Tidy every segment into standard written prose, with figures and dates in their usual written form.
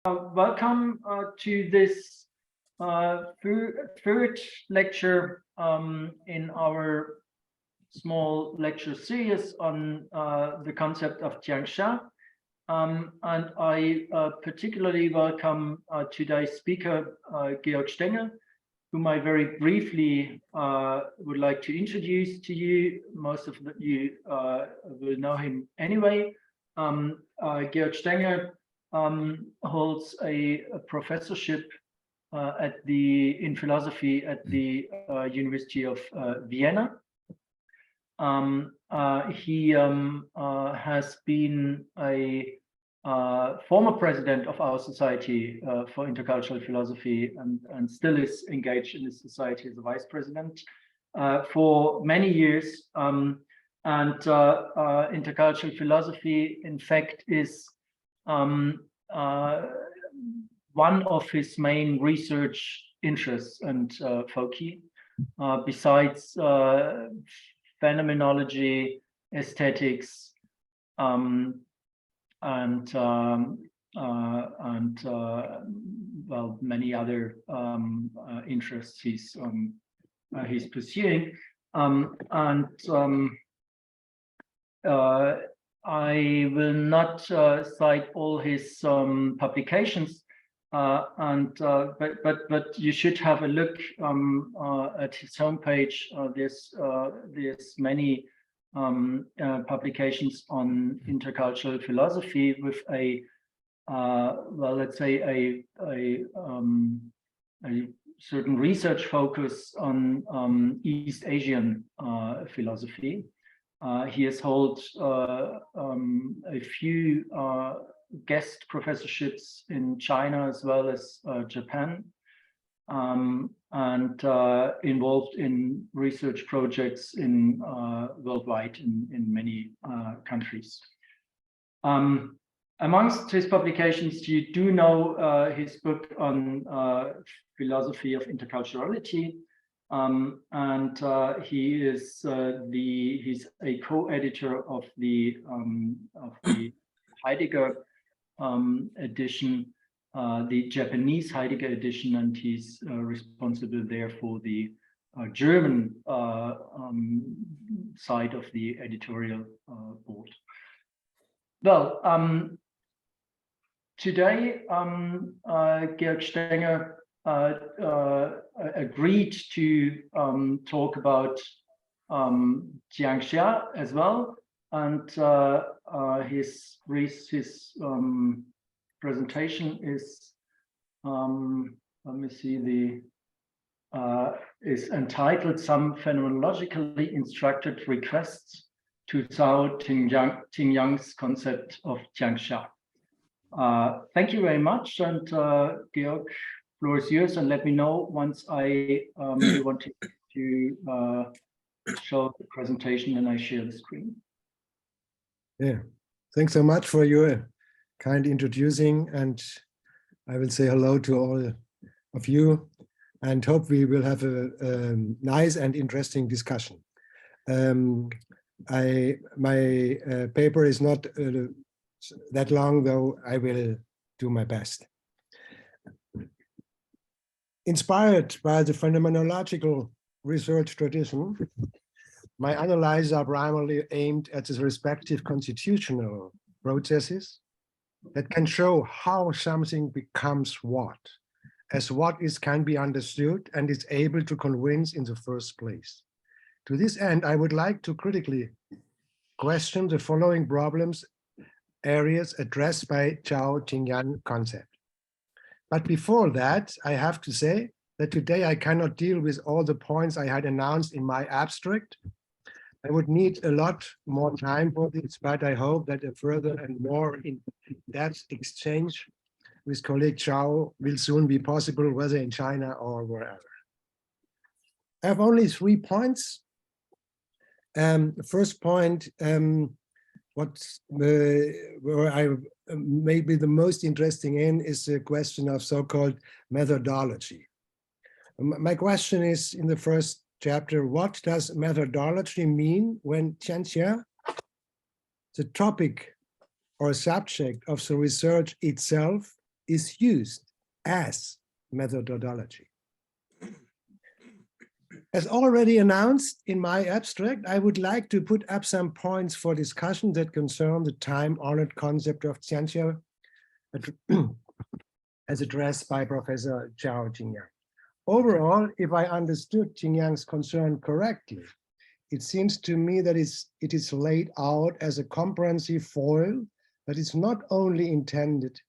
Welcome to this third lecture in our small lecture series on the concept of Tianxia. And I particularly welcome today's speaker, Georg Stenger, whom I very briefly would like to introduce to you. Most of you will know him anyway. Georg Stenger holds a professorship in philosophy at the University of Vienna. He has been a former president of our Society for Intercultural Philosophy and still is engaged in the society as a vice president for many years. Intercultural philosophy, in fact, is one of his main research interests and foci, besides phenomenology, aesthetics, well, many other interests he's pursuing. I will not cite all his publications, but you should have a look at his homepage. There's many publications on intercultural philosophy with a well, let's say a certain research focus on East Asian philosophy. He has held a few guest professorships in China as well as Japan, and involved in research projects in worldwide in many countries. Amongst his publications, you do know his book on philosophy of interculturality. He is he's a co-editor of the Heidegger edition, the Japanese Heidegger edition, and he's responsible there for the German side of the editorial board. Well, today Georg Stenger agreed to talk about Tianxia as well, and his presentation is let me see, is entitled "Some Phenomenologically Instructed Requests to Zhao Tingyang's Concept of Tianxia." Thank you very much, and Georg, floor is yours, and let me know once I want to show the presentation and I share the screen. Yeah, thanks so much for your kind introducing, and I will say hello to all of you and hope we will have a nice and interesting discussion. My paper is not that long, though I will do my best. Inspired by the phenomenological research tradition, my analyses are primarily aimed at the respective constitutional processes that can show how something becomes what, as what can be understood and is able to convince in the first place. To this end, I would like to critically question the following problems areas addressed by Zhao Tingyang concept. But before that, I have to say that today I cannot deal with all the points I had announced in my abstract. I would need a lot more time for this, but I hope that a further and more in-depth exchange with colleague Zhao will soon be possible, whether in China or wherever. I have only 3 points. The first point, where I may be the most interesting in is the question of so-called methodology. My question is, in the first chapter, what does methodology mean when Tianxia, the topic or subject of the research itself, is used as methodology. As already announced in my abstract, I would like to put up some points for discussion that concern the time-honored concept of Tianxia as addressed by Professor Zhao Tingyang. Overall, if I understood Tingyang's concern correctly, it seems to me that it is laid out as a comprehensive foil that is not only intended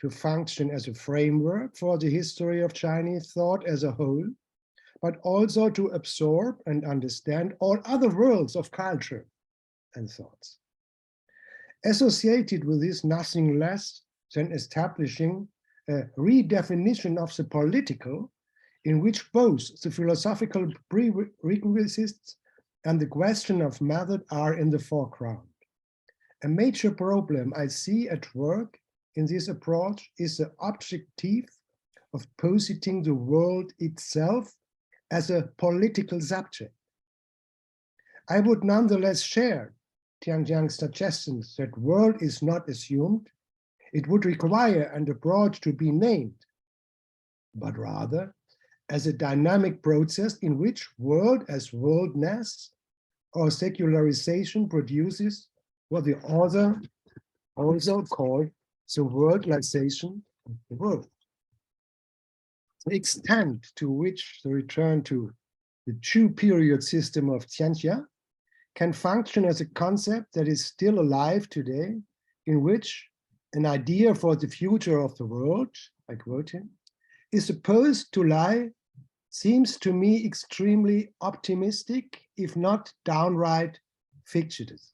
to function as a framework for the history of Chinese thought as a whole, but also to absorb and understand all other worlds of culture and thoughts. Associated with this, nothing less than establishing a redefinition of the political, in which both the philosophical prerequisites and the question of method are in the foreground. A major problem I see at work in this approach is the objective of positing the world itself as a political subject. I would nonetheless share Tianxiang's suggestions that world is not assumed. It would require an approach to be named, but rather as a dynamic process in which world as worldness or secularization produces what the author also called the worldization of the world. The extent to which the return to the two-period system of Tianxia can function as a concept that is still alive today, in which an idea for the future of the world, I quote him, is supposed to lie, seems to me extremely optimistic, if not downright fictitious.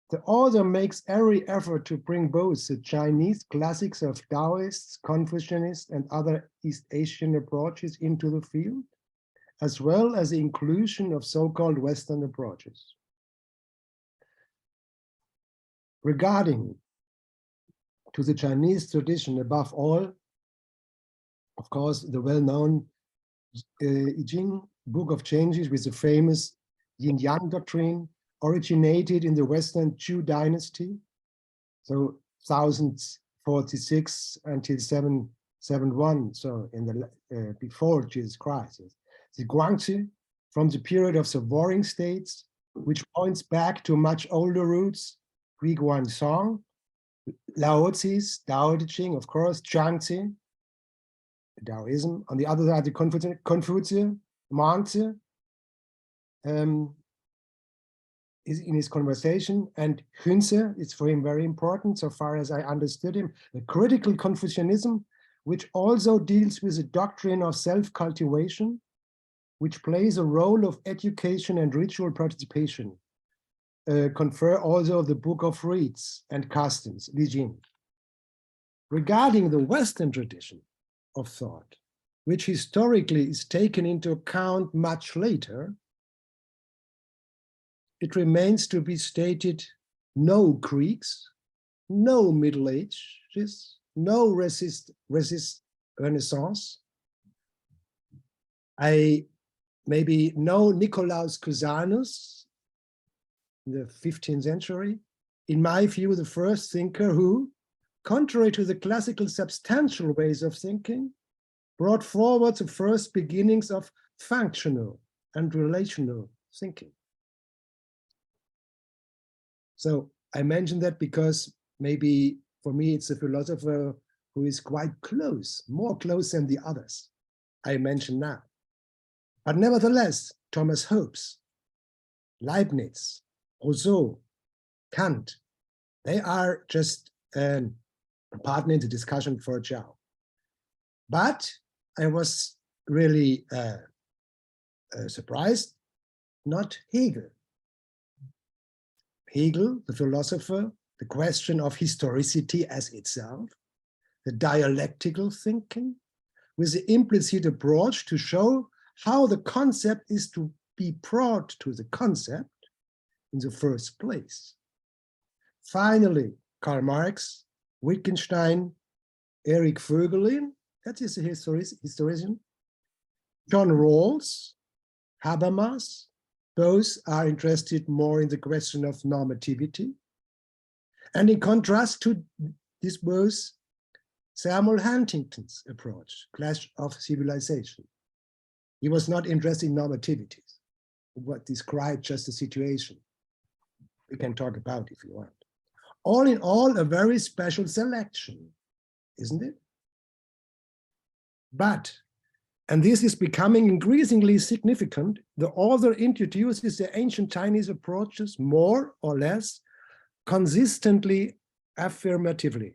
The author makes every effort to bring both the Chinese classics of Taoists, Confucianists, and other East Asian approaches into the field, as well as the inclusion of so-called Western approaches. Regarding to the Chinese tradition, above all, of course, the well-known I Ching, Book of Changes, with the famous Yin-Yang doctrine, originated in the Western Zhou dynasty, so 1046 until 771, so in the before Jesus Christ. The Guangzi, from the period of the Warring States, which points back to much older roots, Greek Song, Laozi's, Tao Te Ching, of course, Zhangzi, Taoism. On the other side, the Confucius, Manzi, is in his conversation, and Hünze is for him very important, so far as I understood him, the critical Confucianism, which also deals with the doctrine of self-cultivation, which plays a role of education and ritual participation, confer also the Book of Rites and Customs, Li Jing. Regarding the Western tradition of thought, which historically is taken into account much later, it remains to be stated no Greeks, no Middle Ages, no resist Renaissance. Maybe no Nicolaus Cusanus in the 15th century. In my view, the first thinker who, contrary to the classical substantial ways of thinking, brought forward the first beginnings of functional and relational thinking. So I mention that because maybe for me, it's a philosopher who is quite close, more close than the others I mention now. But nevertheless, Thomas Hobbes, Leibniz, Rousseau, Kant, they are just a partner in the discussion for Zhao. But I was really surprised, not Hegel. Hegel, the philosopher, the question of historicity as itself, the dialectical thinking, with the implicit approach to show how the concept is to be brought to the concept in the first place. Finally, Karl Marx, Wittgenstein, Erich Voegelin, that is a historian, John Rawls, Habermas, both are interested more in the question of normativity. And in contrast to these both, Samuel Huntington's approach, Clash of Civilization. He was not interested in normativities, but described just the situation. We can talk about if you want. All in all, a very special selection, isn't it? But, and this is becoming increasingly significant, the author introduces the ancient Chinese approaches more or less consistently affirmatively,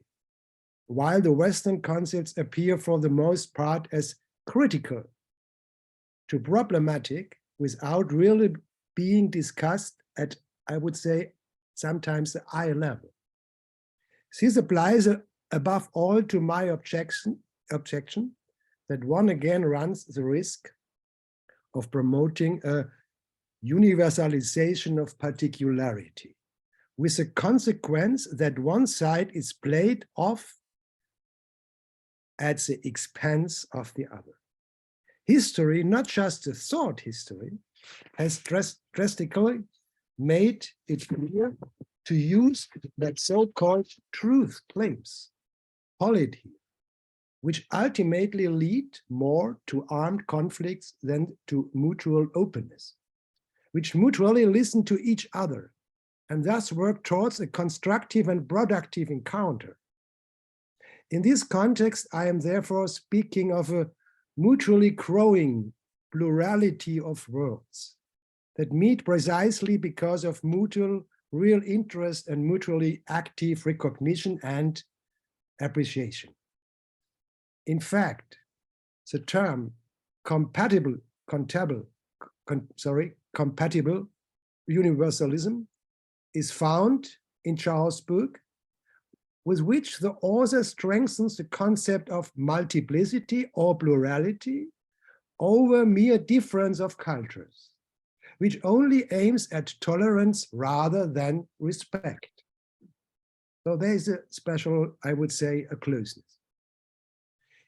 while the Western concepts appear for the most part as critical to problematic without really being discussed at, I would say, sometimes the eye level. This applies above all to my objection that one again runs the risk of promoting a universalization of particularity, with the consequence that one side is played off at the expense of the other. History, not just the thought history, has drastically made it clear to use that so-called truth claims, polity, which ultimately lead more to armed conflicts than to mutual openness, which mutually listen to each other and thus work towards a constructive and productive encounter. In this context, I am therefore speaking of a mutually growing plurality of worlds that meet precisely because of mutual real interest and mutually active recognition and appreciation. In fact, the term compatible universalism is found in Zhao's book, with which the author strengthens the concept of multiplicity or plurality over mere difference of cultures, which only aims at tolerance rather than respect. So there is a special, I would say, a closeness.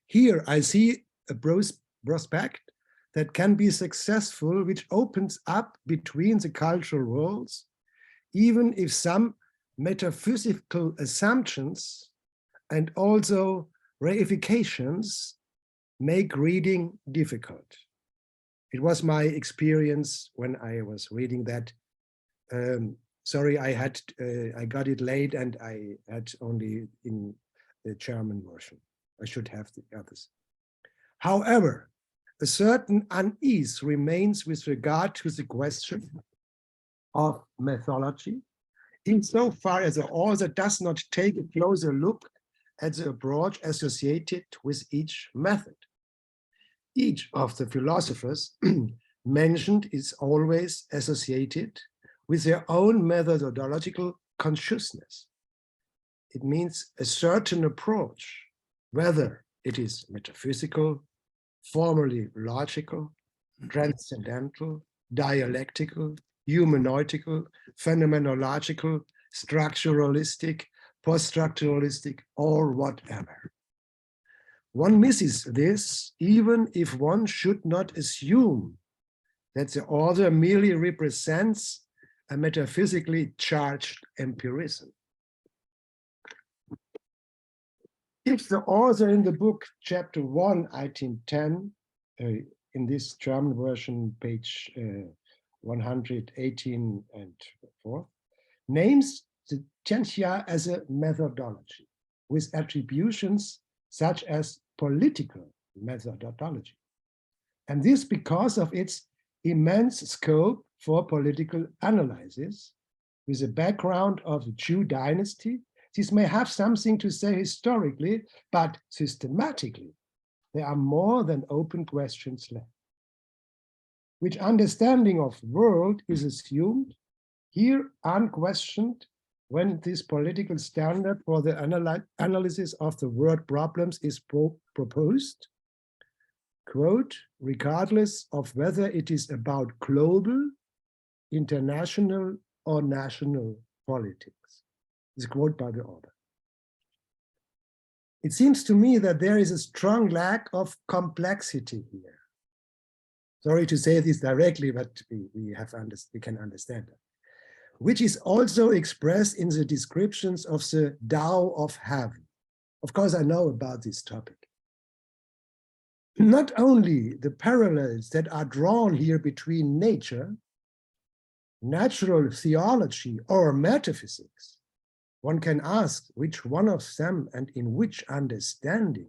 Here I see a prospect that can be successful, which opens up between the cultural worlds, even if some metaphysical assumptions and also reifications make reading difficult. It was my experience when I was reading that. Sorry, I got it late and I had only in the German version. I should have the others. However, a certain unease remains with regard to the question of methodology, insofar as the author does not take a closer look at the approach associated with each method. Each of the philosophers mentioned is always associated with their own methodological consciousness. It means a certain approach, whether it is metaphysical, formally logical, transcendental, dialectical, humanoidical, phenomenological, structuralistic, post-structuralistic, or whatever. One misses this even if one should not assume that the author merely represents a metaphysically charged empirism. If the author in the book, chapter 1, item 10, in this German version, page 118 and 4, names the Tianxia as a methodology with attributions such as political methodology. And this because of its immense scope for political analysis, with a background of the Zhou dynasty. This may have something to say historically, but systematically, there are more than open questions left. Which understanding of world is assumed here unquestioned when this political standard for the analysis of the world problems is proposed, quote, regardless of whether it is about global, international, or national politics. This is a quote by the author. It seems to me that there is a strong lack of complexity here. Sorry to say this directly, but we can understand that. Which is also expressed in the descriptions of the Tao of heaven, Of course, I know about this topic. Not only the parallels that are drawn here between nature, natural theology, or metaphysics, one can ask which one of them and in which understanding.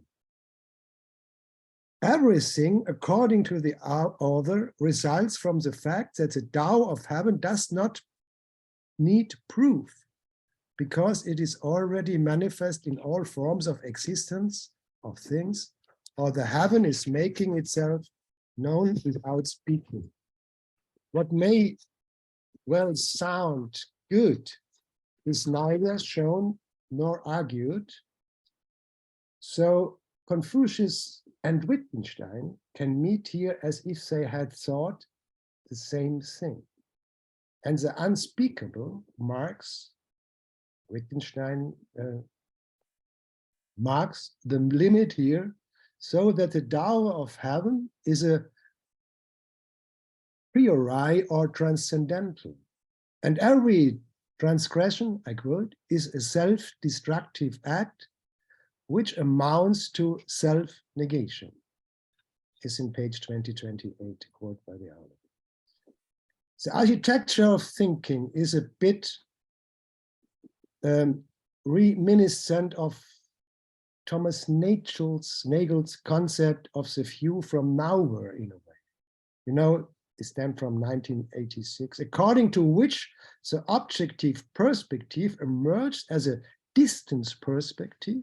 Everything, according to the author, results from the fact that the Tao of heaven does not need proof, because it is already manifest in all forms of existence of things, or the heaven is making itself known without speaking. What may well sound good is neither shown nor argued. So Confucius and Wittgenstein can meet here as if they had thought the same thing. And the unspeakable marks, Wittgenstein marks the limit here, so that the Tao of heaven is a priori or transcendental. And every transgression, I quote, is a self-destructive act which amounts to self-negation. Is in page 2028, quote by the author. The architecture of thinking is a bit reminiscent of Thomas Nagel's concept of the view from nowhere, in a way. You know, it stems from 1986, according to which the objective perspective emerged as a distance perspective,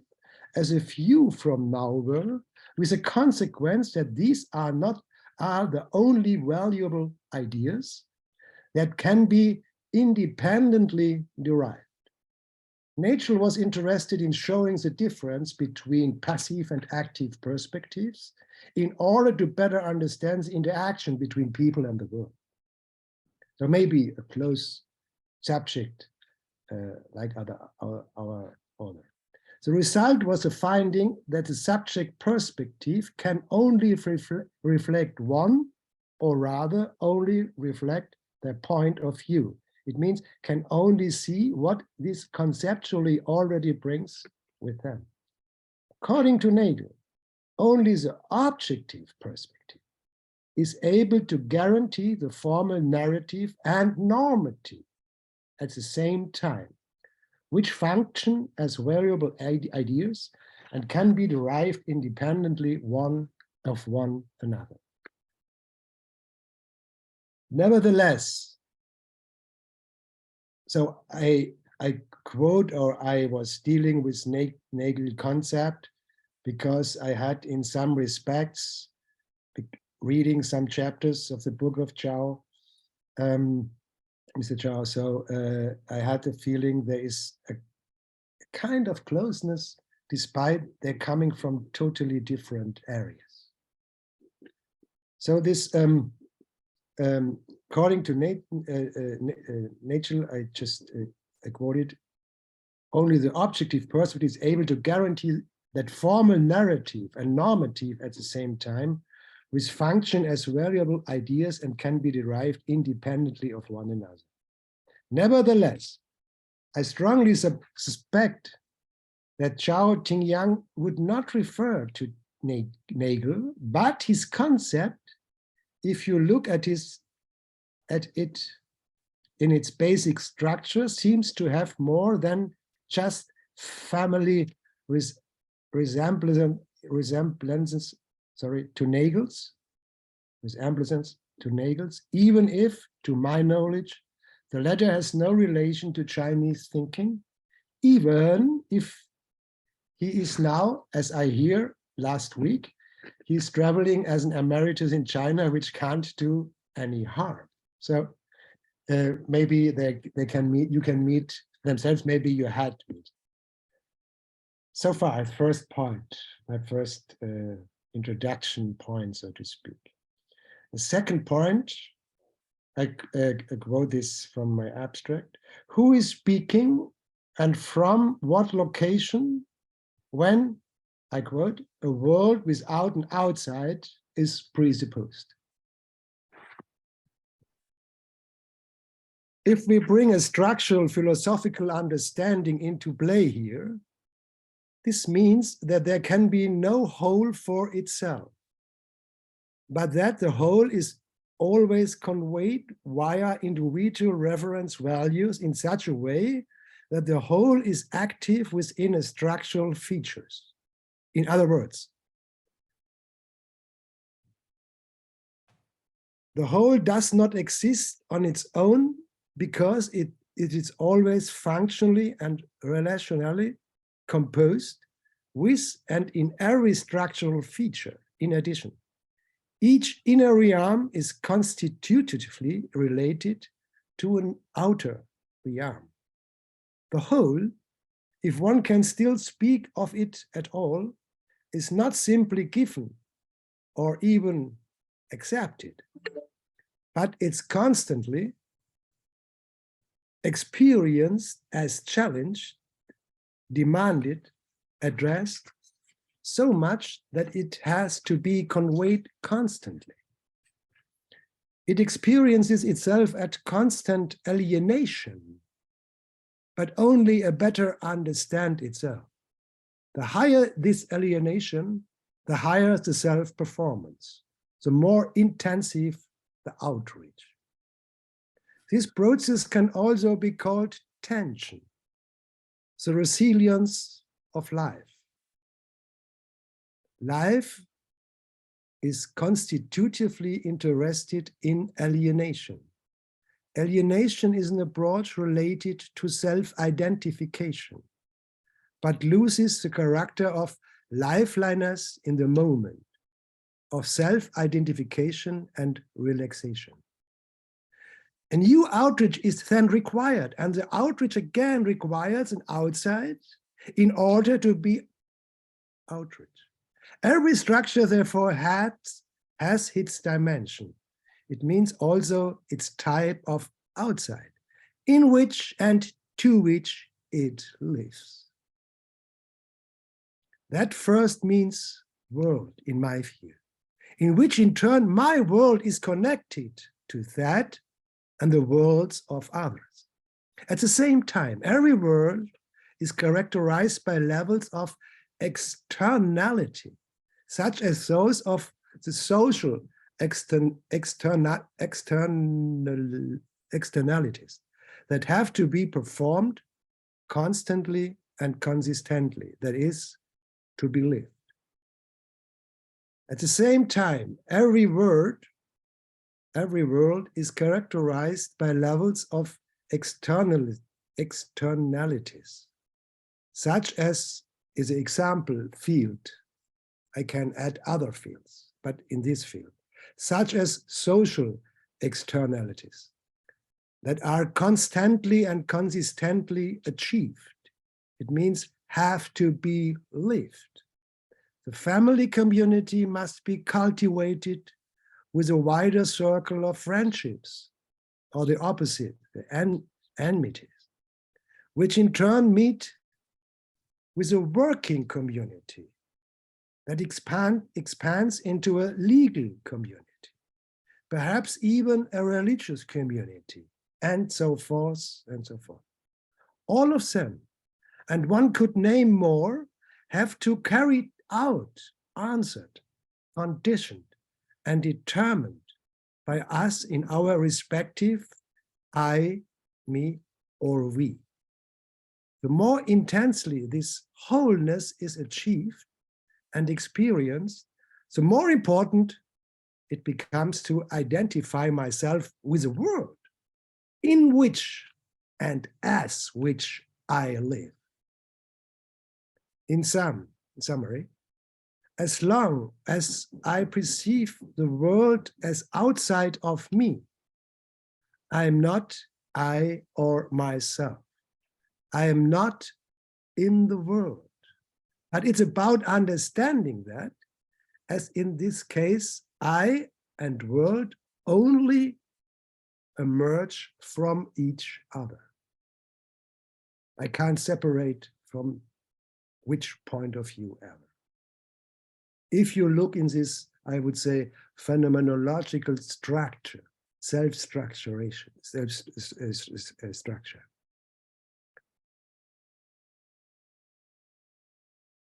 as a view from nowhere, with the consequence that these are the only valuable ideas that can be independently derived. Nature was interested in showing the difference between passive and active perspectives in order to better understand the interaction between people and the world. So maybe a close subject like our author. The result was a finding that the subject perspective can only reflect one, or rather only reflect their point of view. It means can only see what this conceptually already brings with them. According to Nagel, only the objective perspective is able to guarantee the formal narrative and normative at the same time, which function as variable ideas and can be derived independently one another. Nevertheless, so I quote, or I was dealing with Nagel concept because I had in some respects, reading some chapters of the book of Zhao, Mr. Zhao, so I had the feeling there is a kind of closeness despite they're coming from totally different areas. So this, according to Nature, I just quoted, only the objective perspective is able to guarantee that formal narrative and normative at the same time, which function as variable ideas and can be derived independently of one another. Nevertheless, I strongly suspect that Zhao Tingyang would not refer to Nagel, but his concept, if you look at it in its basic structure, seems to have more than just family resemblances to Nagel's, even if, to my knowledge, the latter has no relation to Chinese thinking, even if he is now, as I hear last week, he's traveling as an emeritus in China, which can't do any harm. So maybe they can meet, you can meet themselves, maybe you had to meet. So far, first point, my first introduction point, so to speak. The second point, I quote this from my abstract. Who is speaking and from what location when, I quote, a world without an outside is presupposed? If we bring a structural philosophical understanding into play here, This means that there can be no whole for itself, but that the whole is always conveyed via individual reference values in such a way that the whole is active within a structural features. In other words, the whole does not exist on its own because it is always functionally and relationally composed with and in every structural feature. In addition, each inner realm is constitutively related to an outer realm. The whole, if one can still speak of it at all, is not simply given or even accepted, but it's constantly experienced as challenged, demanded, addressed, so much that it has to be conveyed constantly. It experiences itself at constant alienation, but only a better understand itself. The higher this alienation, the higher the self-performance, the more intensive the outreach. This process can also be called tension, the resilience of life. Life is constitutively interested in alienation. Alienation is an approach related to self-identification, but loses the character of liveliness in the moment, of self-identification and relaxation. A new outreach is then required, and the outreach again requires an outside in order to be outreach. Every structure, therefore, has its dimension. It means also its type of outside, in which and to which it lives. That first means world, in my view, in which in turn my world is connected to that and the worlds of others. At the same time, every world is characterized by levels of externality, such as those of the social externalities that have to be performed constantly and consistently, that is, to be lived. At the same time, every world is characterized by levels of externalities, such as is the example field. I can add other fields, but in this field, such as social externalities that are constantly and consistently achieved. It means have to be lived. The family community must be cultivated with a wider circle of friendships, or the opposite, the enmities, which in turn meet with a working community that expands into a legal community, perhaps even a religious community, and so forth and so forth. All of them, and one could name more, have to carry out, answered, conditioned, and determined by us in our respective I, me, or we. The more intensely this wholeness is achieved and experienced, the more important it becomes to identify myself with the world in which and as which I live. In summary, as long as I perceive the world as outside of me, I am not I or myself. I am not in the world. But it's about understanding that, as in this case, I and world only emerge from each other. I can't separate from which point of view ever. If you look in this, I would say, phenomenological structure, self-structuration, structure.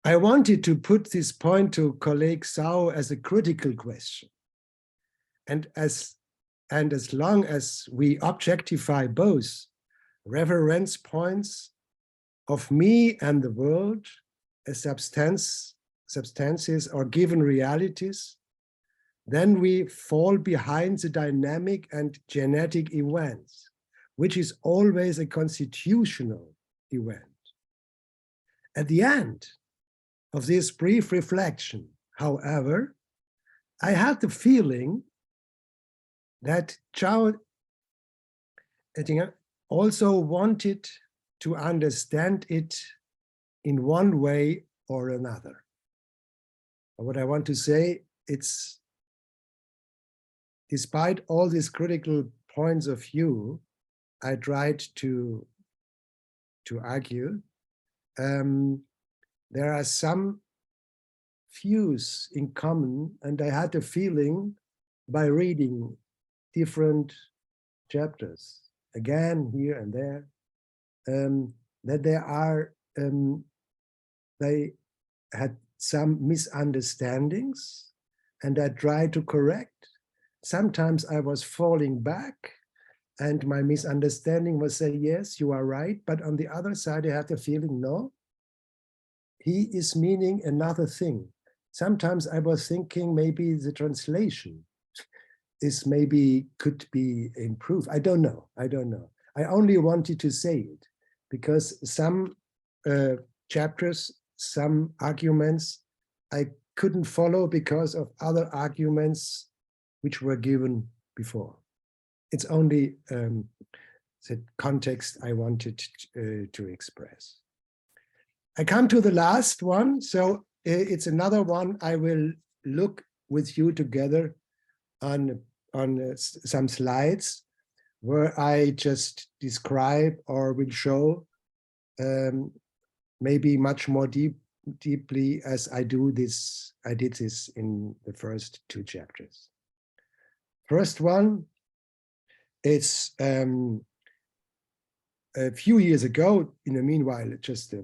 I wanted to put this point to colleague Zhao as a critical question. And as long as we objectify both reference points of me and the world as substances or given realities, then we fall behind the dynamic and genetic events, which is always a constitutional event. At the end of this brief reflection, however, I had the feeling that Zhao Tingyang also wanted to understand it in one way or another. What I want to say, it's despite all these critical points of view, I tried to argue. There are some views in common, and I had a feeling by reading different chapters, again, here and there, that there are, they had some misunderstandings, and I tried to correct. Sometimes I was falling back, and my misunderstanding was saying, yes, you are right, but on the other side, I had the feeling, no, he is meaning another thing. Sometimes I was thinking maybe the translation is maybe could be improved. I don't know. I only wanted to say it because some chapters, some arguments I couldn't follow because of other arguments which were given before. It's only the context I wanted to express. I come to the last one, so it's another one I will look with you together on some slides where I just describe or will show maybe much more deeply as I did this in the first two chapters. First one, it's a few years ago, in the meanwhile, just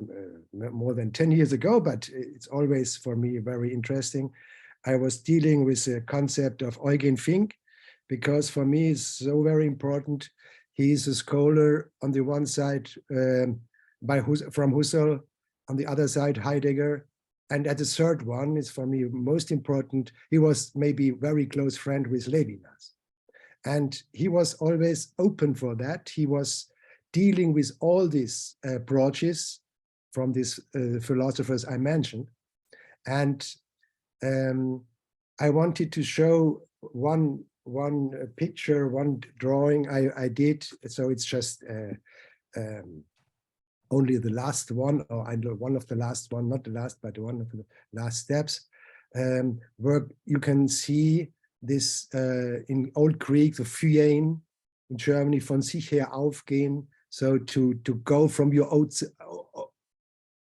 more than 10 years ago, but it's always for me very interesting. I was dealing with the concept of Eugen Fink, because for me it's so very important. He is a scholar on the one side from Husserl, on the other side Heidegger, and at the third one is for me most important. He was maybe very close friend with Levinas, and he was always open for that. He was dealing with all these approaches from these philosophers I mentioned. And I wanted to show one picture, one drawing I did. So it's just only the last one, or one of the last one, not the last, but one of the last steps, where you can see this in Old Greek, the Phyen, in Germany, von sich her aufgehen. So to go from your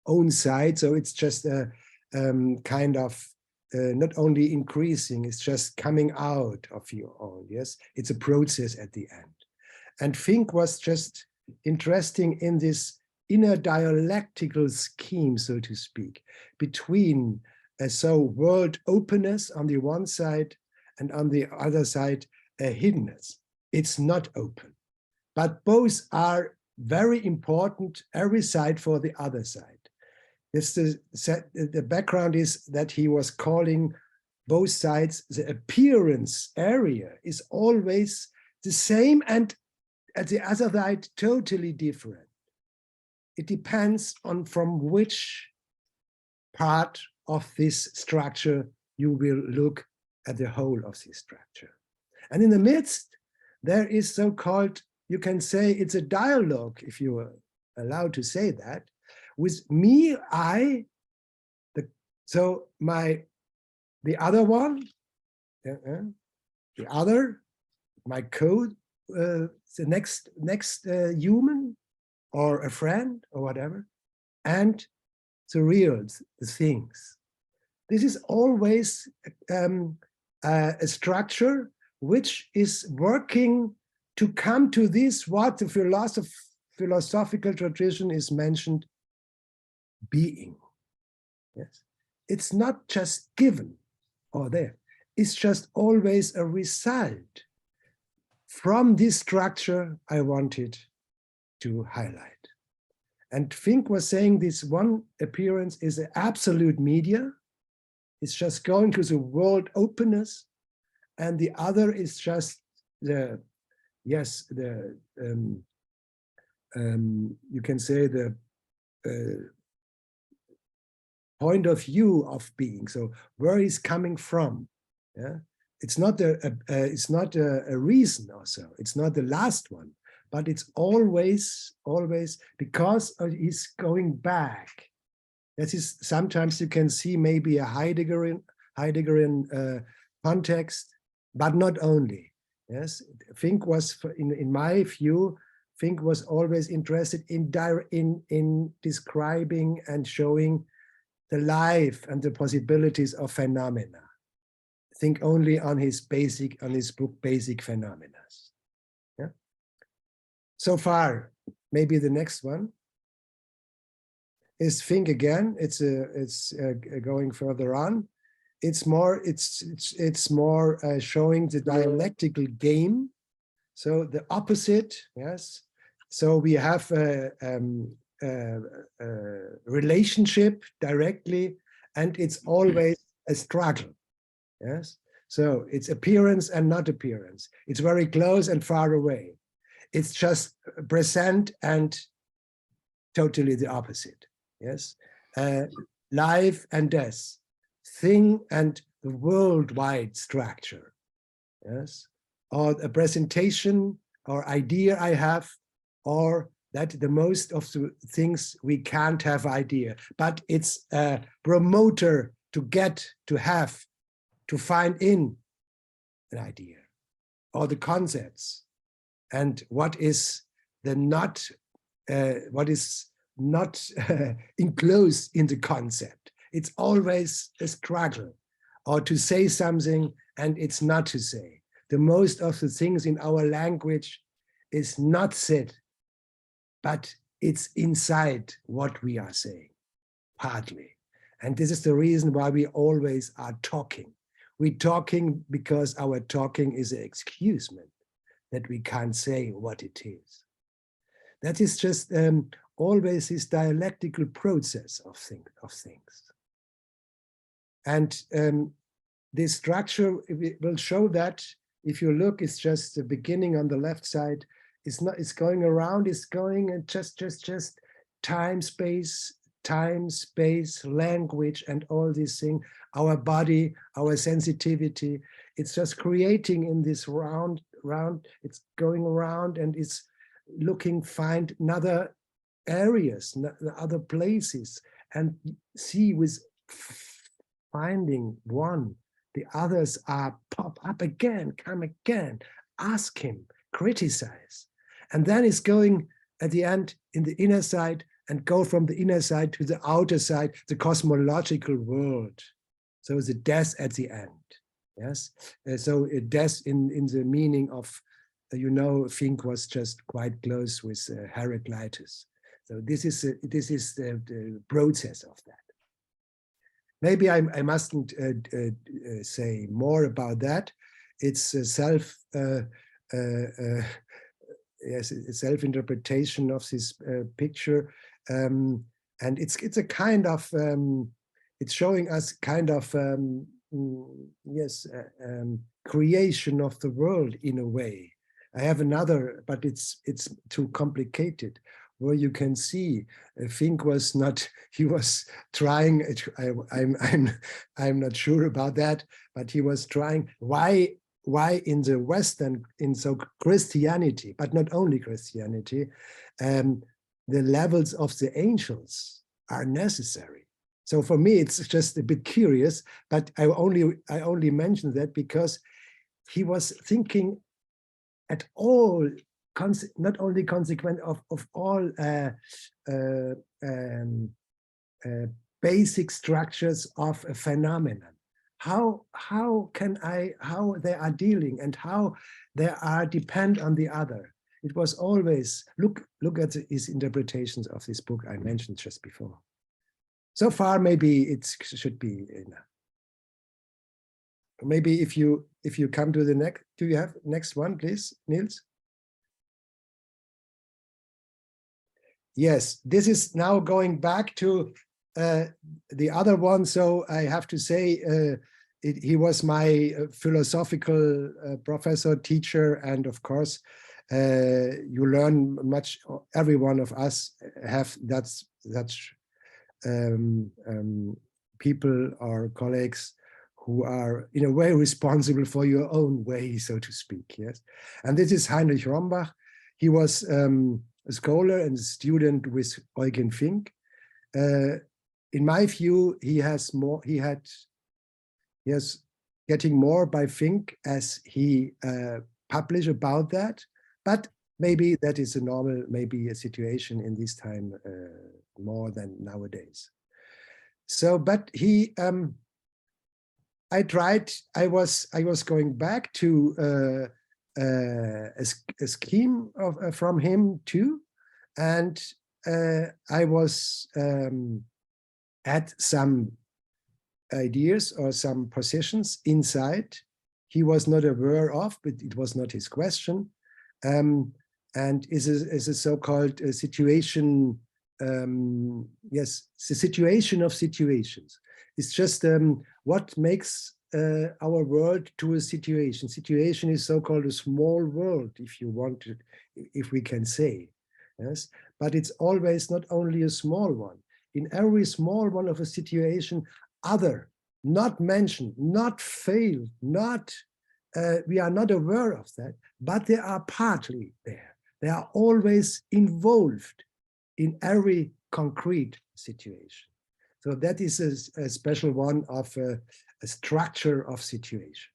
own side. So it's just a kind of not only increasing, it's just coming out of your own, yes? It's a process at the end. And Fink was just interesting in this inner dialectical scheme, so to speak, between world openness on the one side and on the other side, hiddenness. It's not open, but both are very important, every side for the other side. The background is that he was calling both sides, the appearance area is always the same and at the other side totally different. It depends on from which part of this structure you will look at the whole of this structure. And in the midst, there is so-called, you can say it's a dialogue, if you are allowed to say that, with me, the other one, the other, my code, the next human or a friend or whatever, and the real, the things. This is always a structure which is working to come to this, what the philosophical tradition is mentioned, being. Yes, it's not just given or there. It's just always a result from this structure I wanted to highlight. And Fink was saying this one appearance is an absolute media. It's just going to the world openness. And the other is just the, yes, the, you can say the point of view of being. So where he's coming from. Yeah, it's not a reason or so. It's not the last one, but it's always because he's going back. That is, sometimes you can see maybe a Heideggerian context, but not only. Yes, Fink was, in my view, Fink was always interested in describing and showing the life and the possibilities of phenomena. Think only on his book, Basic Phenomena. Yeah. So far, maybe the next one is Fink again. It's going further on. It's more showing the dialectical game. So the opposite, yes. So we have a relationship directly, and it's always a struggle. Yes. So it's appearance and not appearance. It's very close and far away. It's just present and totally the opposite. Yes. Life and death, thing and the worldwide structure. Yes. Or a presentation or idea I have, or that the most of the things we can't have idea, but it's a promoter to get, to have, to find in an idea or the concepts, and what is not enclosed in the concept. It's always a struggle, or to say something and it's not to say. The most of the things in our language is not said, but it's inside what we are saying, partly. And this is the reason why we always are talking. We're talking because our talking is an excusement that we can't say what it is. That is just always this dialectical process of things. And this structure will show that if you look, it's just the beginning on the left side. It's going around, it's going and just time, space, language, and all these things, our body, our sensitivity. It's just creating in this round, it's going around and it's looking, find another areas, other places, and see with finding one, the others are pop up again, come again, ask him, criticize. And then it's going at the end in the inner side and go from the inner side to the outer side, the cosmological world. So the death at the end, yes? So death in the meaning of, Fink was just quite close with Heraclitus. So this is the process of that. Maybe I mustn't say more about that. It's self-interpretation of this picture, and it's a kind of it's showing us kind of creation of the world in a way. I have another, but it's too complicated, where you can see Fink was not, he was trying, I'm not sure about that, but he was trying, why in the Western, so Christianity, but not only Christianity, the levels of the angels are necessary. So for me, it's just a bit curious, but I only mentioned that because he was thinking at all, not only consequent of all basic structures of a phenomenon. How they are dealing and how they are depend on the other. It was always, look at his interpretations of this book I mentioned just before. So far, maybe it should be enough. Maybe if you come to the next, do you have next one, please, Niels? Yes, this is now going back to the other one. So I have to say, he was my philosophical professor, teacher, and of course, you learn much. Every one of us have such people or colleagues who are in a way responsible for your own way, so to speak. Yes, and this is Heinrich Rombach. He was a scholar and a student with Eugen Fink. In my view, he has getting more by Fink as he published about that, but maybe that is a normal, maybe a situation in this time more than nowadays. So, but he, I was going back to a scheme of from him too, and I was had some ideas or some positions inside he was not aware of, but it was not his question, and is a so-called situation. Yes, the situation of situations. It's just what makes our world to a situation. Situation is so-called a small world, if you want to, if we can say, yes. But it's always not only a small one. In every small one of a situation, other, not mentioned, not failed, not we are not aware of that, but they are partly there. They are always involved in every concrete situation. So that is a special one of a structure of situation.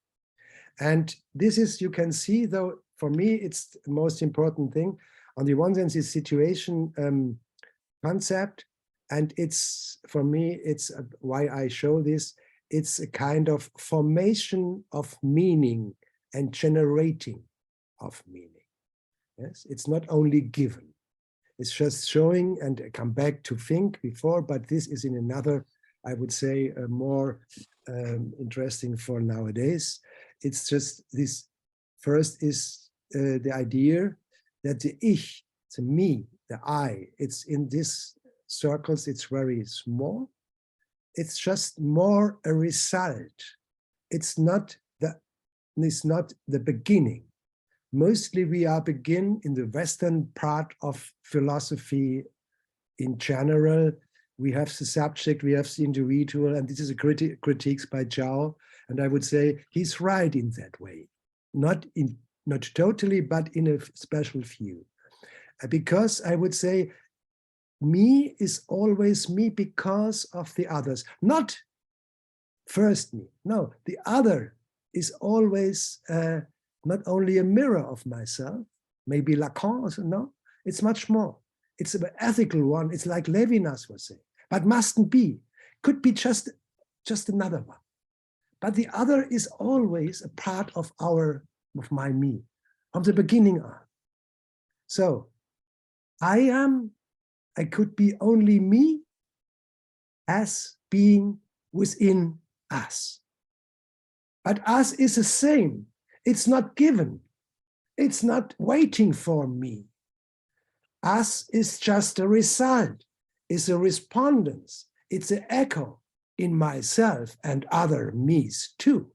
And this is, you can see, though, for me, it's the most important thing. On the one hand, is situation concept. And it's, for me, it's why I show this. It's a kind of formation of meaning and generating of meaning. Yes, it's not only given. It's just showing, and I come back to Fink before, but this is in another, I would say, more interesting for nowadays. It's just this first is the idea that the ich, the me, the I, it's in these circles, it's very small. It's just more a result. It's not the beginning. Mostly we are begin in the Western part of philosophy in general. We have the subject, we have the individual, and this is a critiques by Zhao. And I would say he's right in that way. Not totally, but in a special view. Because I would say me is always me because of the others. Not first me, no, the other is always not only a mirror of myself, maybe Lacan, no, it's much more. It's an ethical one. It's like Levinas was saying, but mustn't be. Could be just another one. But the other is always a part of my me, from the beginning on. So I could be only me as being within us. But us is the same. It's not given. It's not waiting for me. Us is just a result. It's a respondence. It's an echo in myself and other me's too.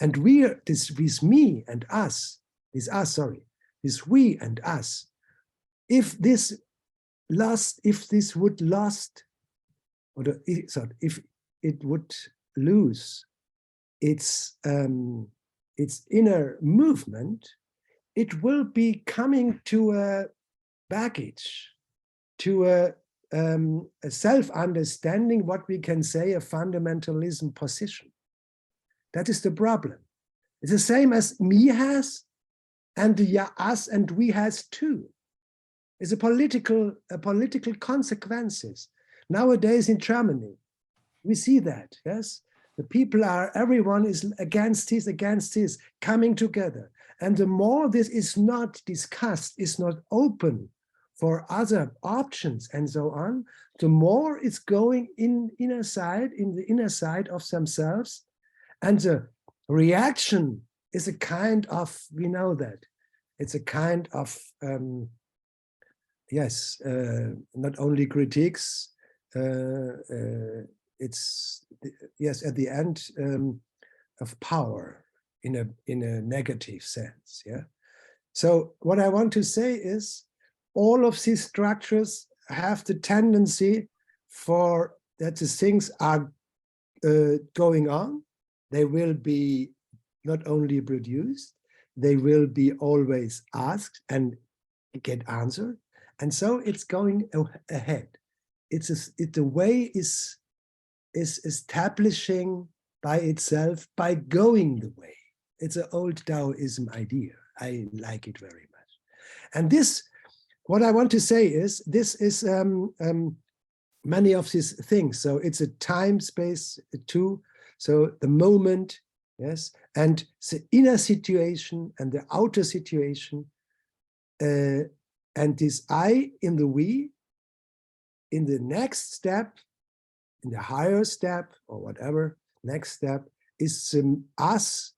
And this me and us, this we and us, if this would last, or if it would lose its inner movement, it will be coming to a baggage, to a self-understanding, what we can say a fundamentalism position. That is the problem. It's the same as me has, and us and we has too. It's a political consequences. Nowadays in Germany, we see that, yes? The people everyone is against this, coming together. And the more this is not discussed, is not open for other options and so on, the more it's going in the inner side of themselves. And the reaction is a kind of, we know that, it's a kind of, yes, not only critiques, it's, yes, at the end of power in a negative sense, yeah. So what I want to say is all of these structures have the tendency for that the things are going on. They will be not only produced, they will be always asked and get answered. And so it's going ahead. The way is establishing by itself by going the way. It's an old Taoism idea. I like it very much. And this, what I want to say is, this is many of these things. So it's a time space too. So the moment, yes, and the inner situation and the outer situation, and this I in the we, in the next step, in the higher step or whatever, next step is the us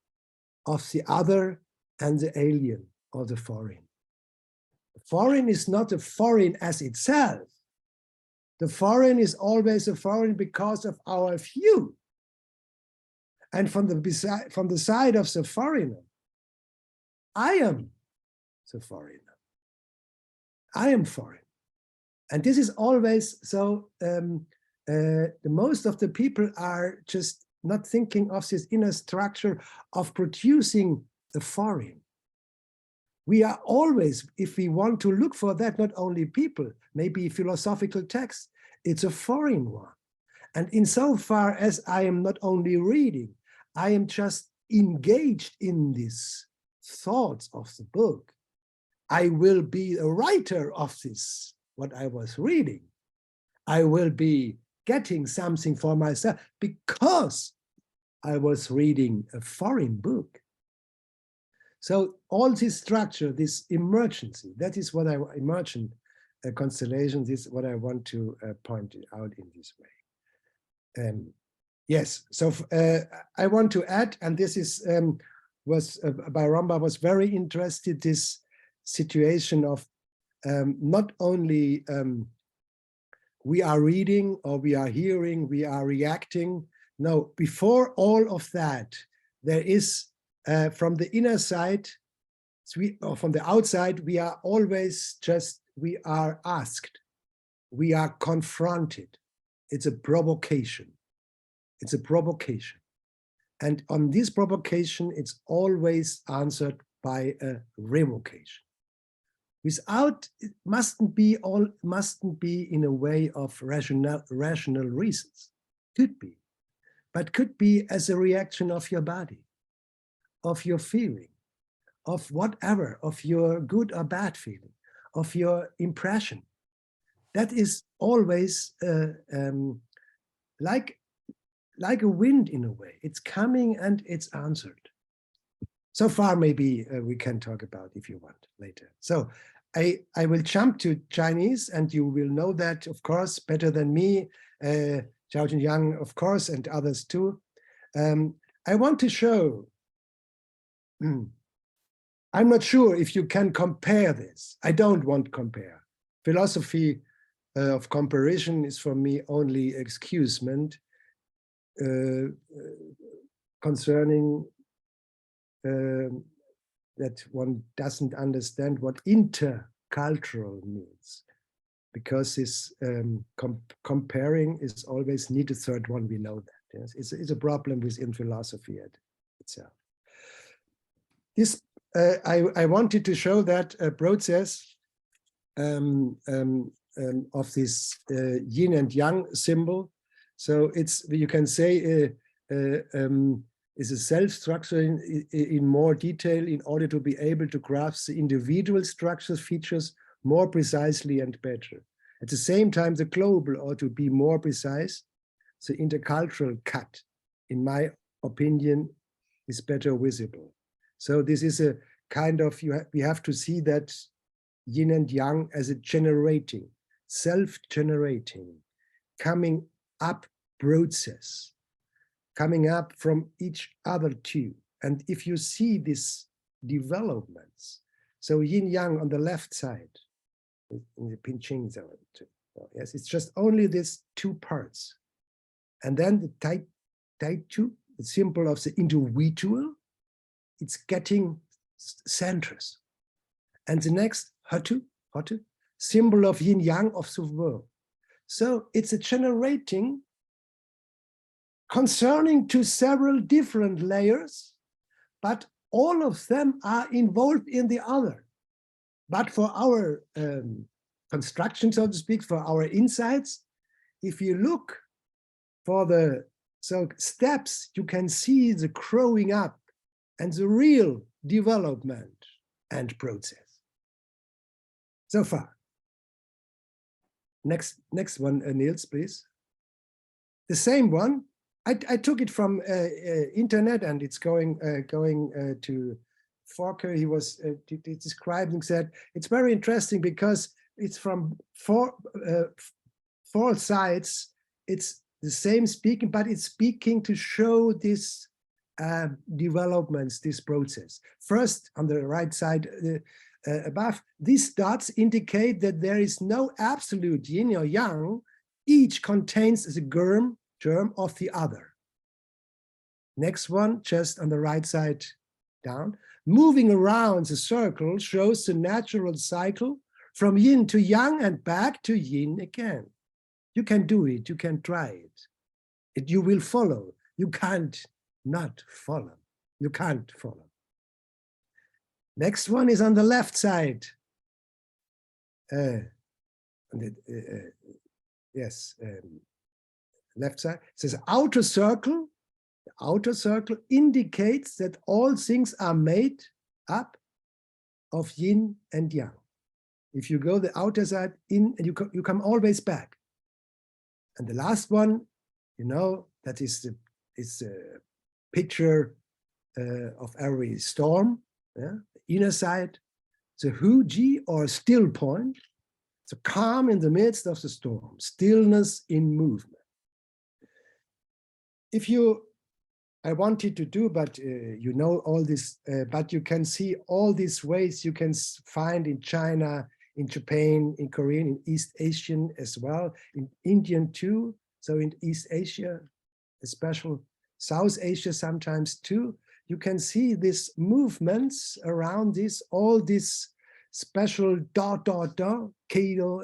of the other and the alien or the foreign. Foreign is not a foreign as itself. The foreign is always a foreign because of our view. And from the side of the foreigner, I am the foreigner. I am foreign. And this is always so, the most of the people are just not thinking of this inner structure of producing the foreign. We are always, if we want to look for that, not only people, maybe philosophical texts, it's a foreign one. And insofar as I am not only reading, I am just engaged in these thoughts of the book. I will be a writer of this, what I was reading. I will be getting something for myself because I was reading a foreign book. So all this structure, this emergency, that is what I, emergent constellation, this is what I want to point out in this way. Yes, so I want to add, and this is, by Ramba was very interested, this situation of not only we are reading or we are hearing, we are reacting. No, before all of that, there is from the inner side, or from the outside, we are always just, we are asked, we are confronted. It's a provocation. It's a provocation. And on this provocation, it's always answered by a revocation. Without, it mustn't be in a way of rational reasons. Could be, but could be as a reaction of your body, of your feeling, of whatever, of your good or bad feeling, of your impression. That is always like a wind in a way. It's coming and it's answered. So far, maybe we can talk about if you want later. So I will jump to Chinese, and you will know that, of course, better than me, Zhao Tingyang, of course, and others too. I want to show, I'm not sure if you can compare this. I don't want to compare. Philosophy of comparison is for me only excusement concerning that one doesn't understand what intercultural means, because this comparing is always need a third one. We know that. Yes, it's a problem within philosophy itself. This I wanted to show that process of this yin and yang symbol. So it's, you can say, is a self-structure in more detail in order to be able to grasp the individual structures, features more precisely and better. At the same time, the global, or to be more precise, the intercultural cut, in my opinion, is better visible. So this is a kind of, we have to see that yin and yang as a generating, self-generating, coming up process, coming up from each other too. And if you see these developments, so yin yang on the left side, in the pinching zone, yes, it's just only these two parts. And then the tai two, the symbol of the individual, it's getting centers. And the next hatu, symbol of yin yang of the world. So it's a generating concerning to several different layers, but all of them are involved in the other. But for our construction, so to speak, for our insights, if you look for the steps, you can see the growing up and the real development and process. So far. Next one, Niels, please. The same one. I took it from internet, and it's going to Forker. He was describing, said it's very interesting because it's from four sides. It's the same speaking, but it's speaking to show this developments, this process. First, on the right side above, these dots indicate that there is no absolute yin or yang. Each contains the germ of the other. Next one, just on the right side down, moving around the circle shows the natural cycle from yin to yang and back to yin again. You can do it, you can try it. You will follow. You can't not follow. You can't follow. Next one is on the left side. Yes, left side. It says outer circle. The outer circle indicates that all things are made up of yin and yang. If you go the outer side in, and you come always back. And the last one, you know, that is a picture of every storm. Yeah? The inner side, the huji or still point, the calm in the midst of the storm, stillness in movement. If you, I wanted to do, but you know all this, but you can see all these ways you can find in China, in Japan, in Korean, in East Asian as well, in Indian too. So in East Asia, especially South Asia sometimes too, you can see these movements around this, all these special Kado,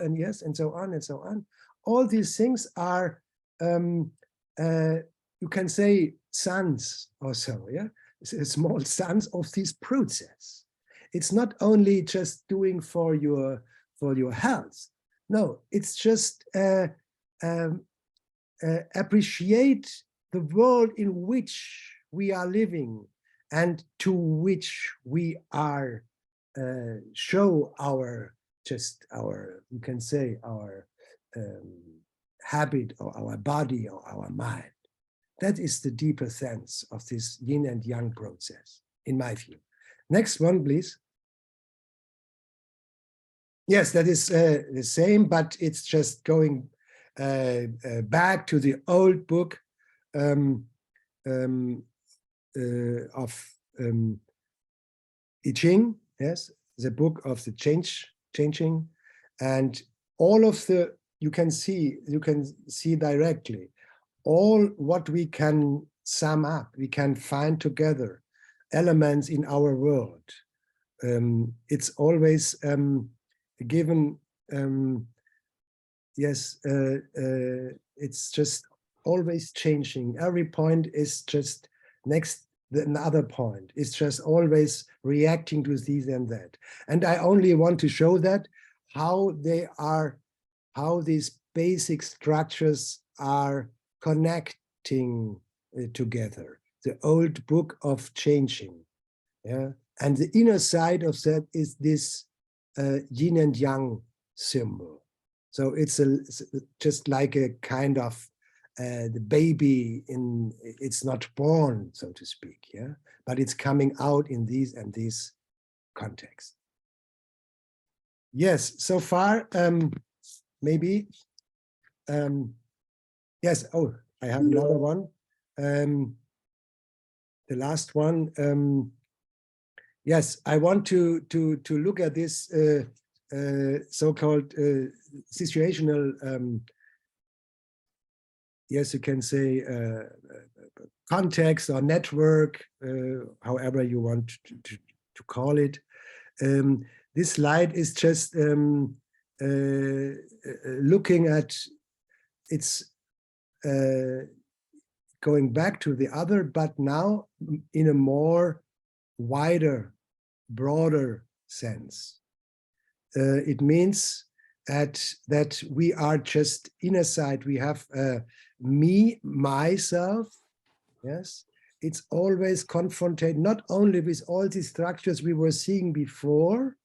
and yes, and so on and so on. All these things are, you can say, sons or so, yeah? Small sons of this process. It's not only just doing for your health. No, it's just appreciate the world in which we are living and to which we are show our, you can say, our habit or our body or our mind. That is the deeper sense of this yin and yang process, in my view. Next one, please. Yes, that is the same, but it's just going back to the old book of I Ching, yes, the book of the changing, and all of the, you can see directly all what we can sum up, we can find together elements in our world. It's always given, yes, it's just always changing. Every point is just next another point. It's just always reacting to this and that. And I only want to show that how they are, how these basic structures are connecting together. The old book of changing, yeah, and the inner side of that is this yin and yang symbol. So it's just like a kind of the baby in, it's not born, so to speak, yeah, but it's coming out in these and these contexts. Yes, so far, maybe. Yes, oh, I have another one. The last one. Yes, I want to look at this so-called situational, yes, you can say context or network, however you want to call it. This slide is just looking at it's going back to the other, but now in a more wider, broader sense. It means that we are just inner side. We have me, myself. Yes, it's always confronted not only with all these structures we were seeing before.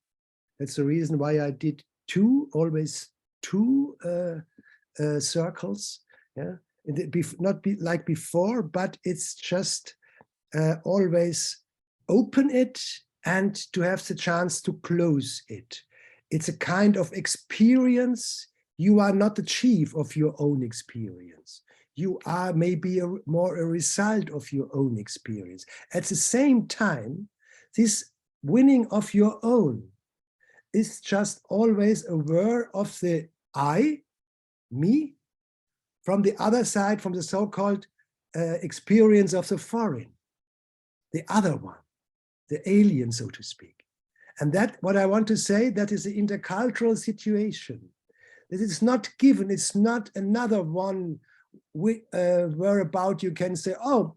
That's the reason why I did always two circles. Yeah, not like before, but it's just always open it and to have the chance to close it. It's a kind of experience. You are not the chief of your own experience. You are maybe more a result of your own experience. At the same time, this winning of your own is just always aware of the I, me, from the other side, from the so-called experience of the foreign, the other one, the alien, so to speak. And that, what I want to say, that is the intercultural situation. That it's not given, it's not another one whereabout you can say, oh,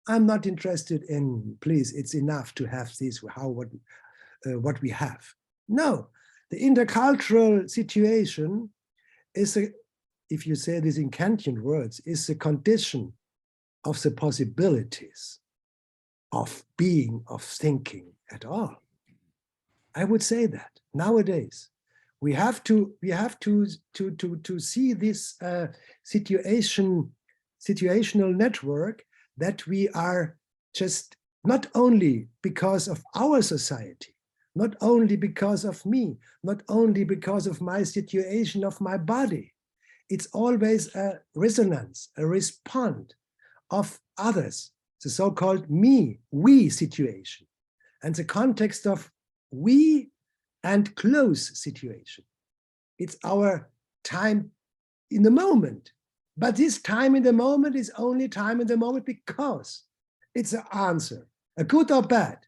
I'm not interested in, please, it's enough to have this, what we have. No, the intercultural situation is, if you say this in Kantian words, is the condition of the possibilities of being, of thinking at all. I would say that nowadays we have to see this situational network, that we are just not only because of our society, not only because of me, not only because of my situation of my body. It's always a resonance, a response of others, the so-called me, we situation, and the context of we and close situation. It's our time in the moment. But this time in the moment is only time in the moment because it's an answer, a good or bad,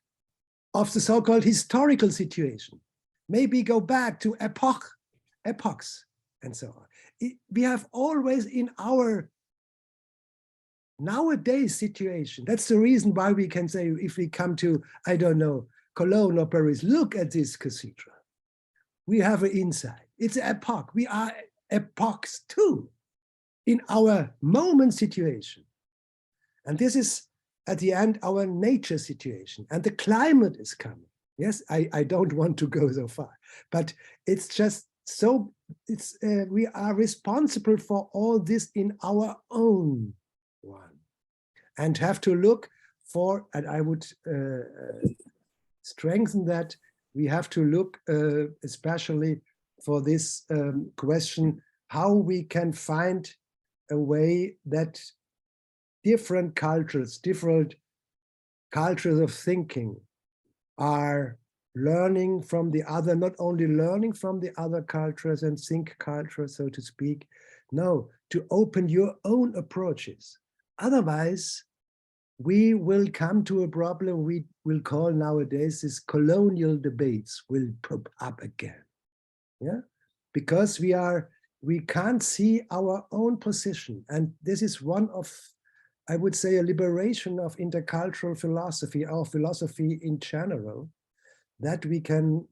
of the so-called historical situation. Maybe go back to epochs, and so on. We have always in our nowadays situation, that's the reason why we can say, if we come to, I don't know, Cologne or Paris, look at this cathedral. We have an insight. It's an epoch. We are epochs too in our moment situation. And this is at the end our nature situation. And the climate is coming. Yes, I don't want to go so far, but it's just so, it's we are responsible for all this in our own one, and have to look for, and I would strengthen that, we have to look especially for this question, how we can find a way that different cultures of thinking are learning from the other, not only learning from the other cultures and think cultures, so to speak, no, to open your own approaches. Otherwise, we will come to a problem we will call nowadays this colonial debates will pop up again. Yeah, because we can't see our own position. And this is one of, I would say, a liberation of intercultural philosophy, or philosophy in general, that we can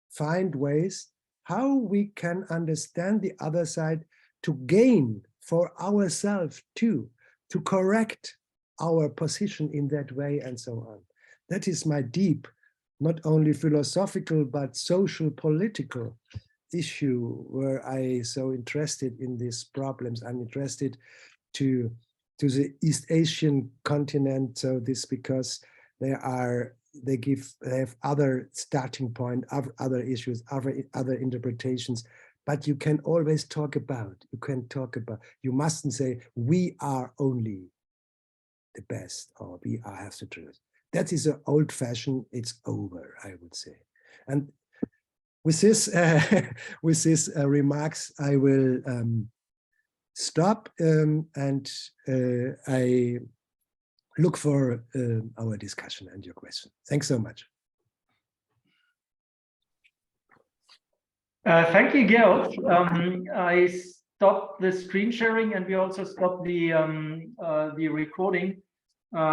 find ways how we can understand the other side, to gain for ourselves too, to correct our position in that way, and so on. That is my deep, not only philosophical, but social, political issue, where I so interested in these problems. I'm interested to the East Asian continent, so this because there are they have other starting point, other issues, other interpretations, but you can always talk about, you mustn't say we are only the best or we have the truth. That is an old fashioned, it's over, I would say. And with this, remarks, I will stop and I look for our discussion and your question. Thanks so much. Thank you, Georg. I stopped the screen sharing and we also stopped the recording.